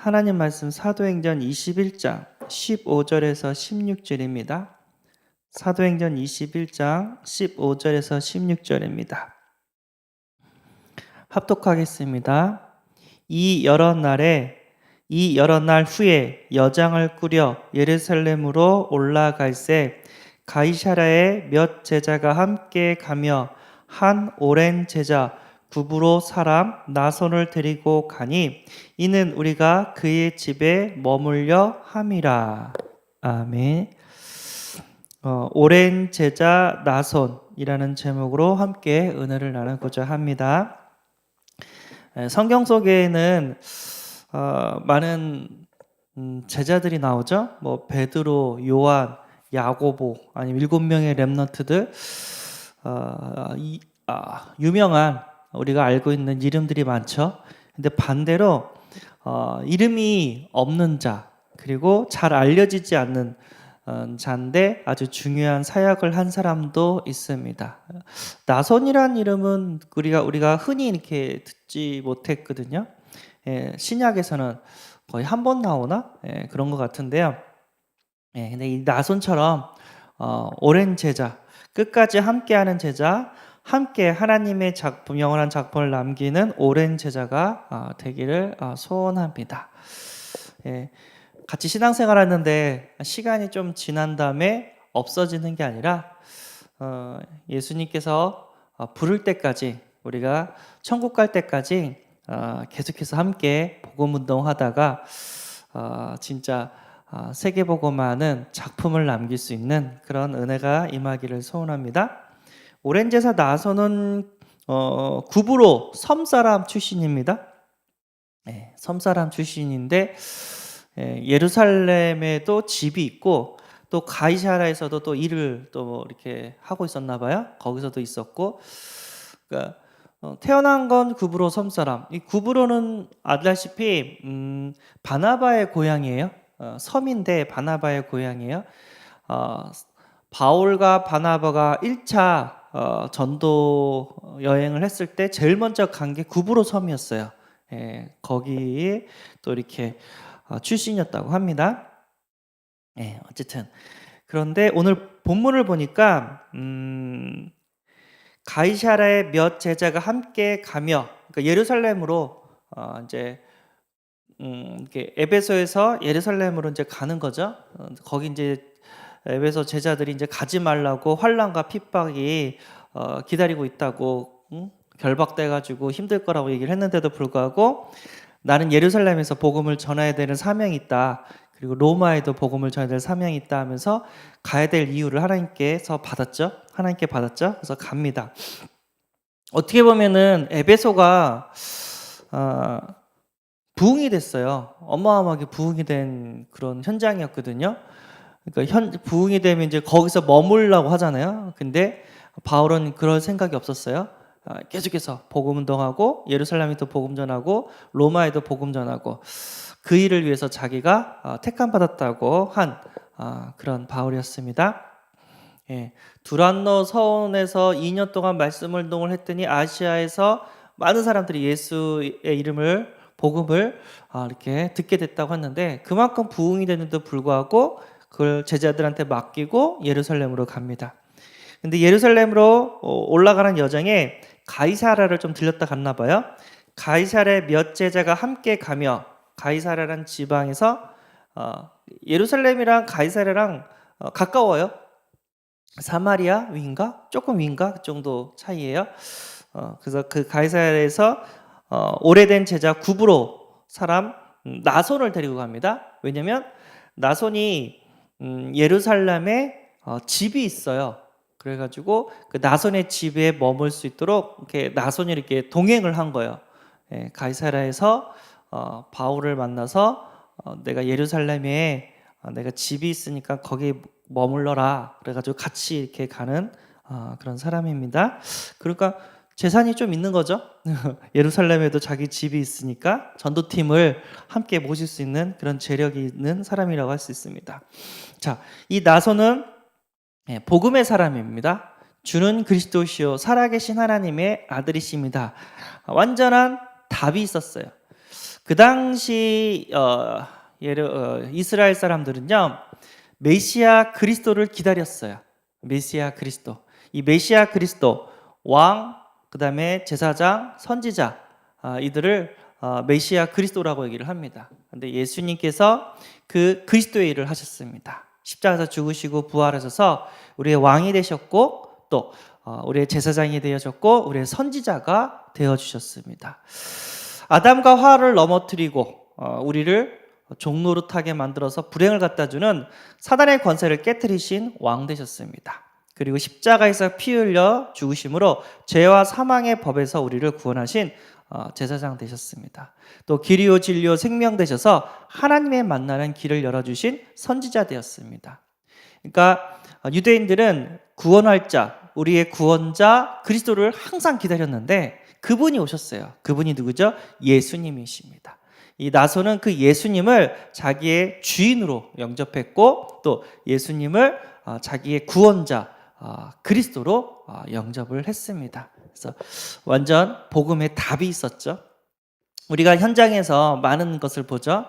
하나님 말씀 사도행전 21장 15절에서 16절입니다. 사도행전 21장 15절에서 16절입니다. 합독하겠습니다. 이 여러 날 후에 여장을 꾸려 예루살렘으로 올라갈새 가이사랴에 몇 제자가 함께 가며 한 오랜 제자 구브로 사람 나손을 데리고 가니 이는 우리가 그의 집에 머물려 함이라. 아멘. 오랜 제자 나손이라는 제목으로 함께 은혜를 나누고자 합니다. 성경 속에는 많은 제자들이 나오죠. 뭐 베드로, 요한, 야고보, 아니면 7명의 렘넌트들, 유명한 우리가 알고 있는 이름들이 많죠. 근데 반대로 이름이 없는 자, 그리고 잘 알려지지 않는 자인데 아주 중요한 사역을 한 사람도 있습니다. 나손이란 이름은 우리가 흔히 이렇게 듣지 못했거든요. 신약에서는 거의 한 번 나오나 그런 것 같은데요. 근데 이 나손처럼 오랜 제자, 끝까지 함께하는 제자, 함께 하나님의 작품, 영원한 작품을 남기는 오랜 제자가 되기를 소원합니다. 같이 신앙생활하는데 시간이 좀 지난 다음에 없어지는 게 아니라 예수님께서 부를 때까지, 우리가 천국 갈 때까지 계속해서 함께 복음운동하다가 진짜 세계복음화하는 작품을 남길 수 있는 그런 은혜가 임하기를 소원합니다. 오랜 제자 나손은 구브로 섬사람 출신입니다. 섬사람 출신인데 예루살렘에도 집이 있고 또 가이사랴에서도 또 일을 또 이렇게 하고 있었나 봐요. 거기서도 있었고, 그러니까 태어난 건 구브로 섬사람. 이 구브로는 알다시피 바나바의 고향이에요. 섬인데 바나바의 고향이에요. 바울과 바나바가 1차 전도 여행을 했을 때 제일 먼저 간 게 구브로 섬이었어요. 거기에 또 이렇게 출신이었다고 합니다. 어쨌든 그런데 오늘 본문을 보니까 가이사랴에 몇 제자가 함께 가며, 그러니까 예루살렘으로 이제 이렇게 에베소에서 예루살렘으로 이제 가는 거죠. 거기 이제 에베소 제자들이 이제 가지 말라고 환난과 핍박이 기다리고 있다고 결박돼가지고 힘들 거라고 얘기를 했는데도 불구하고 나는 예루살렘에서 복음을 전해야 되는 사명이 있다. 그리고 로마에도 복음을 전해야 될 사명이 있다 하면서 가야 될 이유를 하나님께 받았죠. 그래서 갑니다. 어떻게 보면은 에베소가 부흥이 됐어요. 어마어마하게 부흥이 된 그런 현장이었거든요. 그러니까 부흥이 되면 이제 거기서 머물라고 하잖아요. 근데 바울은 그럴 생각이 없었어요. 계속해서 복음 운동하고 예루살렘에도 복음 전하고 로마에도 복음 전하고 그 일을 위해서 자기가 택함 받았다고 한 그런 바울이었습니다. 두란노 서원에서 2년 동안 말씀 운동을 했더니 아시아에서 많은 사람들이 예수의 이름을 복음을 이렇게 듣게 됐다고 했는데 그만큼 부흥이 됐는데도 불구하고 그걸 제자들한테 맡기고 예루살렘으로 갑니다. 근데 예루살렘으로 올라가는 여정에 가이사랴를 좀 들렸다 갔나 봐요. 가이사랴에 몇 제자가 함께 가며, 가이사랴라는 지방에서 예루살렘이랑 가이사랴랑 가까워요. 사마리아 위인가? 조금 위인가? 그 정도 차이예요. 그래서 그 가이사랴에서 오래된 제자 구브로 사람 나손을 데리고 갑니다. 왜냐면 나손이 예루살렘에 집이 있어요. 그래가지고 그 나손의 집에 머물 수 있도록 이렇게 나손이 이렇게 동행을 한 거예요. 가이사랴에서 바울을 만나서 내가 예루살렘에 내가 집이 있으니까 거기 머물러라. 그래가지고 같이 이렇게 가는 그런 사람입니다. 그러니까 재산이 좀 있는 거죠. 예루살렘에도 자기 집이 있으니까 전도팀을 함께 모실 수 있는 그런 재력이 있는 사람이라고 할 수 있습니다. 자, 이 나손은 복음의 사람입니다. 주는 그리스도시요 살아계신 하나님의 아들이십니다. 완전한 답이 있었어요. 그 당시 이스라엘 사람들은요, 메시아 그리스도를 기다렸어요. 메시아 그리스도. 이 메시아 그리스도, 왕, 그 다음에 제사장, 선지자, 이들을 메시아 그리스도라고 얘기를 합니다. 근데 예수님께서 그 그리스도의 일을 하셨습니다. 십자가에서 죽으시고 부활하셔서 우리의 왕이 되셨고, 또 우리의 제사장이 되어졌고, 우리의 선지자가 되어주셨습니다. 아담과 하와를 넘어뜨리고 우리를 종노릇하게 만들어서 불행을 갖다주는 사단의 권세를 깨뜨리신 왕 되셨습니다. 그리고 십자가에서 피 흘려 죽으심으로 죄와 사망의 법에서 우리를 구원하신 제사장 되셨습니다. 또 길이요 진리요 생명 되셔서 하나님의 만나는 길을 열어주신 선지자 되었습니다. 그러니까 유대인들은 구원할 자, 우리의 구원자 그리스도를 항상 기다렸는데 그분이 오셨어요. 그분이 누구죠? 예수님이십니다. 이 나소는 그 예수님을 자기의 주인으로 영접했고, 또 예수님을 자기의 구원자 그리스도로 영접을 했습니다. 그래서 완전 복음의 답이 있었죠. 우리가 현장에서 많은 것을 보죠.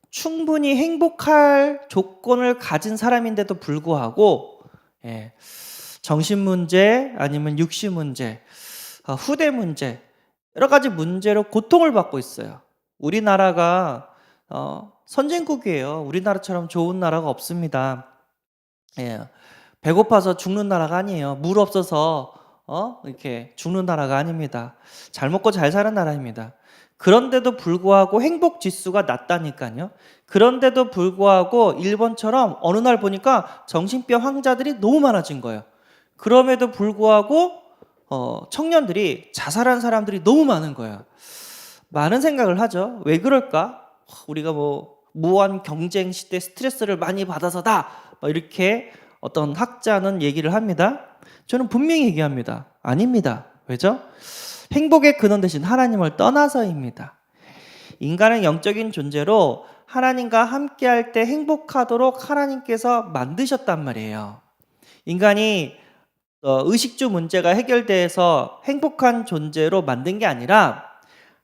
충분히 행복할 조건을 가진 사람인데도 불구하고 정신 문제, 아니면 육신 문제, 후대 문제, 여러 가지 문제로 고통을 받고 있어요. 우리나라가 선진국이에요. 우리나라처럼 좋은 나라가 없습니다. 배고파서 죽는 나라가 아니에요. 물 없어서 이렇게 죽는 나라가 아닙니다. 잘 먹고 잘 사는 나라입니다. 그런데도 불구하고 행복 지수가 낮다니까요. 그런데도 불구하고 일본처럼 어느 날 보니까 정신병 환자들이 너무 많아진 거예요. 그럼에도 불구하고 청년들이 자살한 사람들이 너무 많은 거예요. 많은 생각을 하죠. 왜 그럴까? 우리가 무한 경쟁 시대 스트레스를 많이 받아서다, 이렇게 어떤 학자는 얘기를 합니다. 저는 분명히 얘기합니다. 아닙니다. 왜죠? 행복의 근원 대신 하나님을 떠나서입니다. 인간은 영적인 존재로 하나님과 함께할 때 행복하도록 하나님께서 만드셨단 말이에요. 인간이 의식주 문제가 해결돼서 행복한 존재로 만든 게 아니라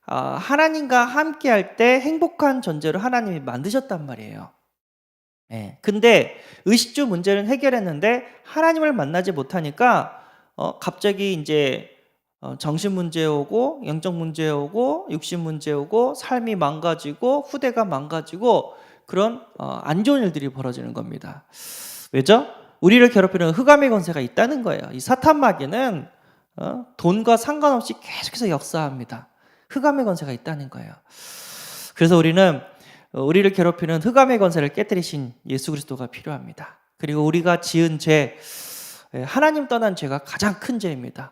하나님과 함께할 때 행복한 존재로 하나님이 만드셨단 말이에요. 근데 의식주 문제는 해결했는데 하나님을 만나지 못하니까 갑자기 이제 정신 문제 오고, 영적 문제 오고, 육신 문제 오고, 삶이 망가지고, 후대가 망가지고, 그런 안 좋은 일들이 벌어지는 겁니다. 왜죠? 우리를 괴롭히는 흑암의 권세가 있다는 거예요. 이 사탄 마귀는 돈과 상관없이 계속해서 역사합니다. 흑암의 권세가 있다는 거예요. 그래서 우리는 우리를 괴롭히는 흑암의 권세를 깨뜨리신 예수 그리스도가 필요합니다. 그리고 우리가 지은 죄, 하나님 떠난 죄가 가장 큰 죄입니다.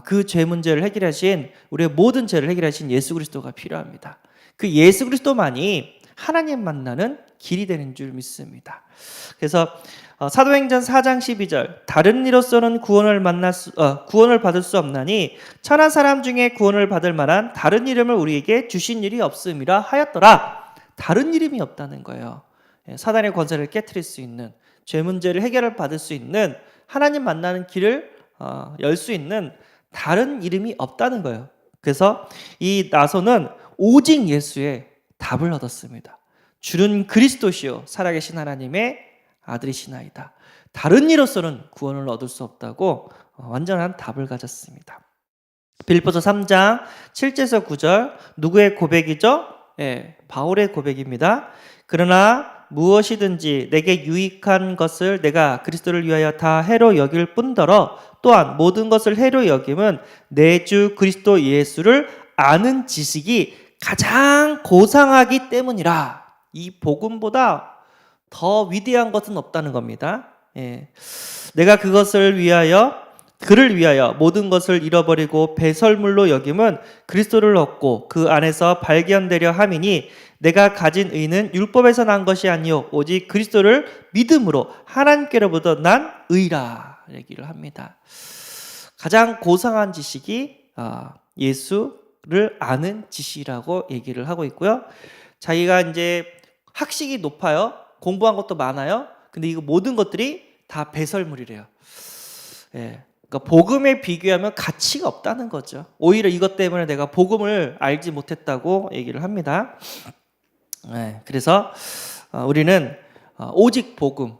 그 죄 문제를 해결하신, 우리의 모든 죄를 해결하신 예수 그리스도가 필요합니다. 그 예수 그리스도만이 하나님 만나는 길이 되는 줄 믿습니다. 그래서 사도행전 4장 12절, 다른 이로서는 구원을 받을 수 없나니 천한 사람 중에 구원을 받을 만한 다른 이름을 우리에게 주신 일이 없음이라 하였더라. 다른 이름이 없다는 거예요. 사단의 권세를 깨트릴 수 있는, 죄 문제를 해결을 받을 수 있는, 하나님 만나는 길을 열 수 있는 다른 이름이 없다는 거예요. 그래서 이 나소는 오직 예수의 답을 얻었습니다. 주는 그리스도시요 살아계신 하나님의 아들이시나이다. 다른 이로서는 구원을 얻을 수 없다고 완전한 답을 가졌습니다. 빌립보서 3장 7절에서 9절, 누구의 고백이죠? 바울의 고백입니다. 그러나 무엇이든지 내게 유익한 것을 내가 그리스도를 위하여 다 해로 여길 뿐더러 또한 모든 것을 해로 여김은 내 주 그리스도 예수를 아는 지식이 가장 고상하기 때문이라. 이 복음보다 더 위대한 것은 없다는 겁니다. 내가 그를 위하여 모든 것을 잃어버리고 배설물로 여김은 그리스도를 얻고 그 안에서 발견되려 함이니 내가 가진 의는 율법에서 난 것이 아니요 오직 그리스도를 믿음으로 하나님께로부터 난 의라 얘기를 합니다. 가장 고상한 지식이 예수를 아는 지식이라고 얘기를 하고 있고요. 자기가 이제 학식이 높아요. 공부한 것도 많아요. 근데 이거 모든 것들이 다 배설물이래요. 그러니까 복음에 비교하면 가치가 없다는 거죠. 오히려 이것 때문에 내가 복음을 알지 못했다고 얘기를 합니다. 네, 그래서 우리는 오직 복음,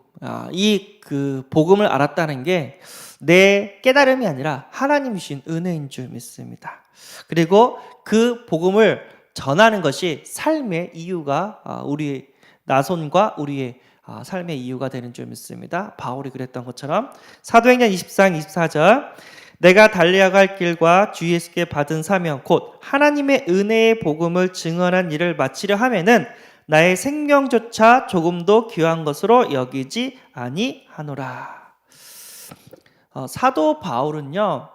이 그 복음을 알았다는 게 내 깨달음이 아니라 하나님 주신 은혜인 줄 믿습니다. 그리고 그 복음을 전하는 것이 삶의 이유가 우리 나손과 우리의 삶의 이유가 되는 줄 믿습니다. 바울이 그랬던 것처럼 사도행전 24장 24절 내가 달려갈 길과 주 예수께 받은 사명 곧 하나님의 은혜의 복음을 증언한 일을 마치려 하면은 나의 생명조차 조금도 귀한 것으로 여기지 아니하노라. 사도 바울은요,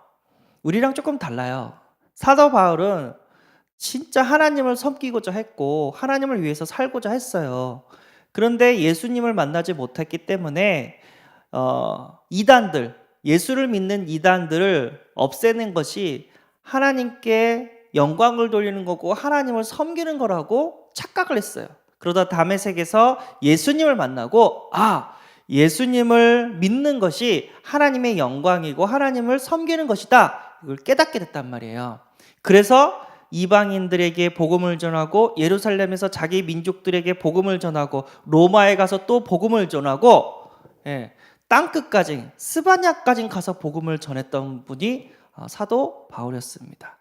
우리랑 조금 달라요. 사도 바울은 진짜 하나님을 섬기고자 했고 하나님을 위해서 살고자 했어요. 그런데 예수님을 만나지 못했기 때문에 이단들, 예수를 믿는 이단들을 없애는 것이 하나님께 영광을 돌리는 거고 하나님을 섬기는 거라고 착각을 했어요. 그러다 다메섹에서 예수님을 만나고 예수님을 믿는 것이 하나님의 영광이고 하나님을 섬기는 것이다, 이걸 깨닫게 됐단 말이에요. 그래서 이방인들에게 복음을 전하고 예루살렘에서 자기 민족들에게 복음을 전하고 로마에 가서 또 복음을 전하고 땅끝까지 스바냐까지 가서 복음을 전했던 분이 사도 바울이었습니다.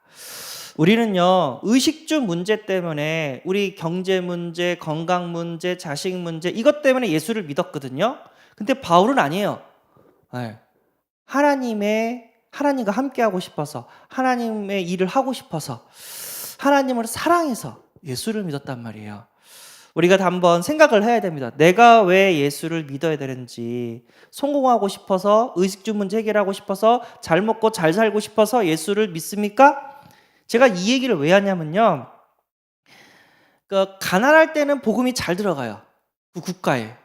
우리는요, 의식주 문제 때문에 우리 경제 문제, 건강 문제, 자식 문제 이것 때문에 예수를 믿었거든요. 근데 바울은 아니에요. 하나님과 함께하고 싶어서, 하나님의 일을 하고 싶어서, 하나님을 사랑해서 예수를 믿었단 말이에요. 우리가 한번 생각을 해야 됩니다. 내가 왜 예수를 믿어야 되는지. 성공하고 싶어서, 의식주 문제 해결하고 싶어서, 잘 먹고 잘 살고 싶어서 예수를 믿습니까? 제가 이 얘기를 왜 하냐면요, 가난할 때는 복음이 잘 들어가요, 그 국가에.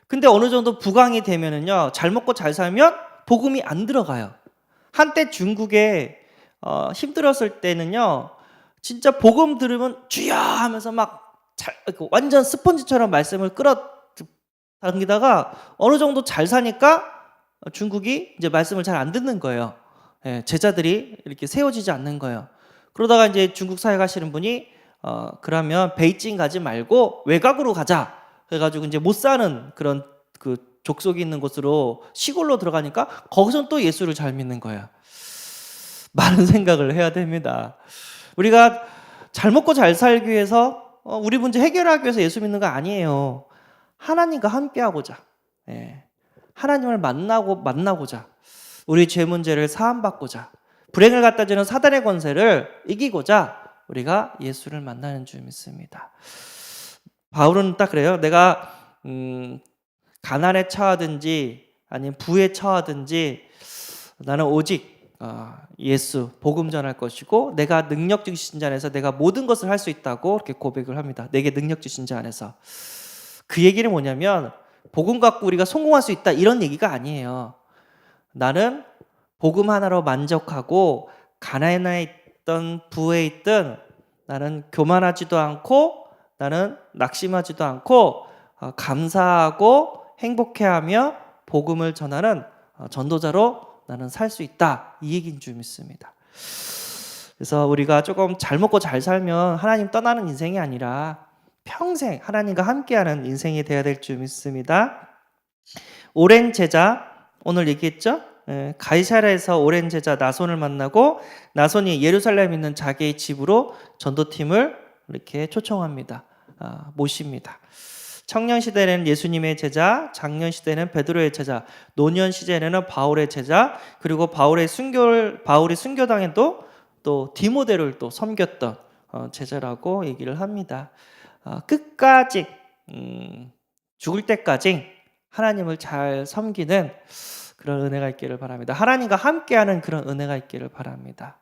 근데 어느 정도 부강이 되면은요, 잘 먹고 잘 살면 복음이 안 들어가요. 한때 중국에 힘들었을 때는요, 진짜 복음 들으면 주여 하면서 완전 스펀지처럼 말씀을 끌어당기다가 어느 정도 잘 사니까 중국이 이제 말씀을 잘 안 듣는 거예요. 제자들이 이렇게 세워지지 않는 거예요. 그러다가 이제 중국 사회 가시는 분이 그러면 베이징 가지 말고 외곽으로 가자. 그래가지고 이제 못 사는 그런 그 족속이 있는 곳으로 시골로 들어가니까 거기서는 또 예수를 잘 믿는 거예요. 많은 생각을 해야 됩니다. 우리가 잘 먹고 잘 살기 위해서 우리 문제 해결하기 위해서 예수 믿는 거 아니에요. 하나님과 함께하고자, 하나님을 만나고자, 우리 죄 문제를 사함받고자, 불행을 갖다 주는 사단의 권세를 이기고자 우리가 예수를 만나는 줄 믿습니다. 바울은 딱 그래요. 내가 가난에 처하든지 아니면 부에 처하든지 나는 오직 예수 복음 전할 것이고 내가 능력 주신 자 안에서 내가 모든 것을 할 수 있다고 이렇게 고백을 합니다. 내게 능력 주신 자 안에서. 그 얘기는 뭐냐면 복음 갖고 우리가 성공할 수 있다 이런 얘기가 아니에요. 나는 복음 하나로 만족하고 가난에 있던 부에 있던 나는 교만하지도 않고 나는 낙심하지도 않고 감사하고 행복해하며 복음을 전하는 전도자로 나는 살 수 있다, 이 얘기인 줄 믿습니다. 그래서 우리가 조금 잘 먹고 잘 살면 하나님 떠나는 인생이 아니라 평생 하나님과 함께하는 인생이 되어야 될 줄 믿습니다. 오랜 제자, 오늘 얘기했죠? 가이사랴에서 오랜 제자 나손을 만나고 나손이 예루살렘에 있는 자기의 집으로 전도팀을 이렇게 초청합니다. 모십니다. 청년 시대에는 예수님의 제자, 장년 시대에는 베드로의 제자, 노년 시대에는 바울의 제자, 그리고 바울이 순교당에도 또 디모데를 또 섬겼던 제자라고 얘기를 합니다. 끝까지 죽을 때까지 하나님을 잘 섬기는 그런 은혜가 있기를 바랍니다. 하나님과 함께하는 그런 은혜가 있기를 바랍니다.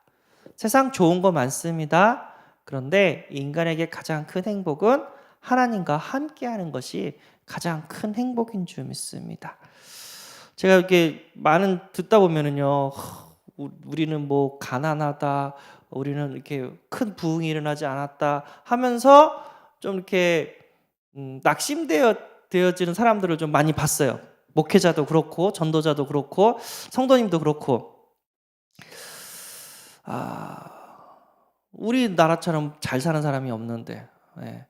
세상 좋은 거 많습니다. 그런데 인간에게 가장 큰 행복은 하나님과 함께하는 것이 가장 큰 행복인 줄 믿습니다. 제가 이렇게 많은 듣다 보면은요, 우리는 뭐 가난하다, 우리는 이렇게 큰 부흥이 일어나지 않았다 하면서 좀 이렇게 낙심되어지는 사람들을 좀 많이 봤어요. 목회자도 그렇고 전도자도 그렇고 성도님도 그렇고. 우리나라처럼 잘 사는 사람이 없는데, 예.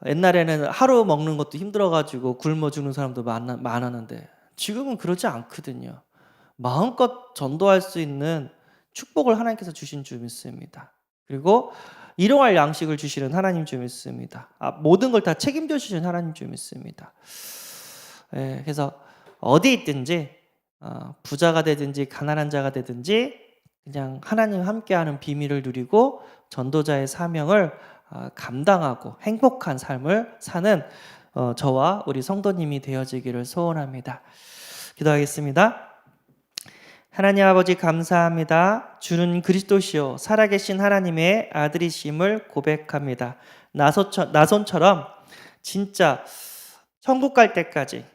옛날에는 하루 먹는 것도 힘들어가지고 굶어 죽는 사람도 많았는데 지금은 그러지 않거든요. 마음껏 전도할 수 있는 축복을 하나님께서 주신 줄 믿습니다. 그리고 일용할 양식을 주시는 하나님 줄 믿습니다. 모든 걸 다 책임져 주시는 하나님 줄 믿습니다. 예, 그래서 어디 있든지 부자가 되든지 가난한 자가 되든지 그냥 하나님 함께하는 비밀을 누리고 전도자의 사명을 감당하고 행복한 삶을 사는 저와 우리 성도님이 되어지기를 소원합니다. 기도하겠습니다. 하나님 아버지 감사합니다. 주는 그리스도시요 살아계신 하나님의 아들이심을 고백합니다. 나손처럼 진짜 천국 갈 때까지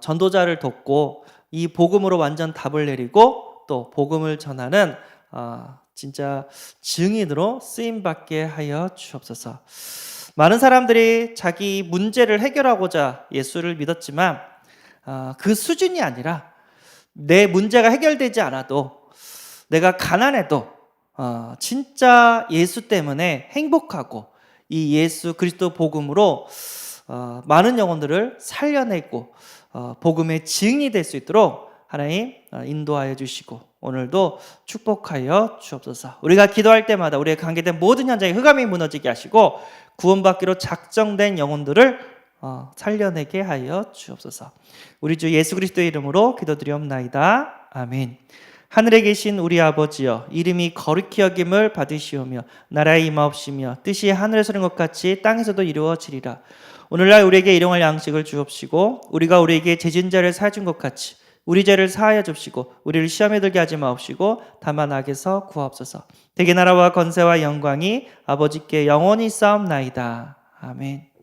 전도자를 돕고 이 복음으로 완전 답을 내리고 또 복음을 전하는 진짜 증인으로 쓰임받게 하여 주옵소서. 많은 사람들이 자기 문제를 해결하고자 예수를 믿었지만 그 수준이 아니라 내 문제가 해결되지 않아도 내가 가난해도 진짜 예수 때문에 행복하고 이 예수 그리스도 복음으로 많은 영혼들을 살려내고 복음의 증인이 될 수 있도록 하나님 인도하여 주시고 오늘도 축복하여 주옵소서. 우리가 기도할 때마다 우리의 관계된 모든 현장에 흑암이 무너지게 하시고 구원받기로 작정된 영혼들을 살려내게 하여 주옵소서. 우리 주 예수 그리스도의 이름으로 기도드리옵나이다. 아멘. 하늘에 계신 우리 아버지여, 이름이 거룩히 여김을 받으시오며 나라의 임하옵시며 뜻이 하늘에서 이룬 것 같이 땅에서도 이루어지리라. 오늘날 우리에게 일용할 양식을 주옵시고 우리가 우리에게 죄진 자를 사준 것 같이 우리 죄를 사하여 줍시고 우리를 시험에 들게 하지 마옵시고 다만 악에서 구하옵소서. 대개 나라와 권세와 영광이 아버지께 영원히 싸움나이다. 아멘.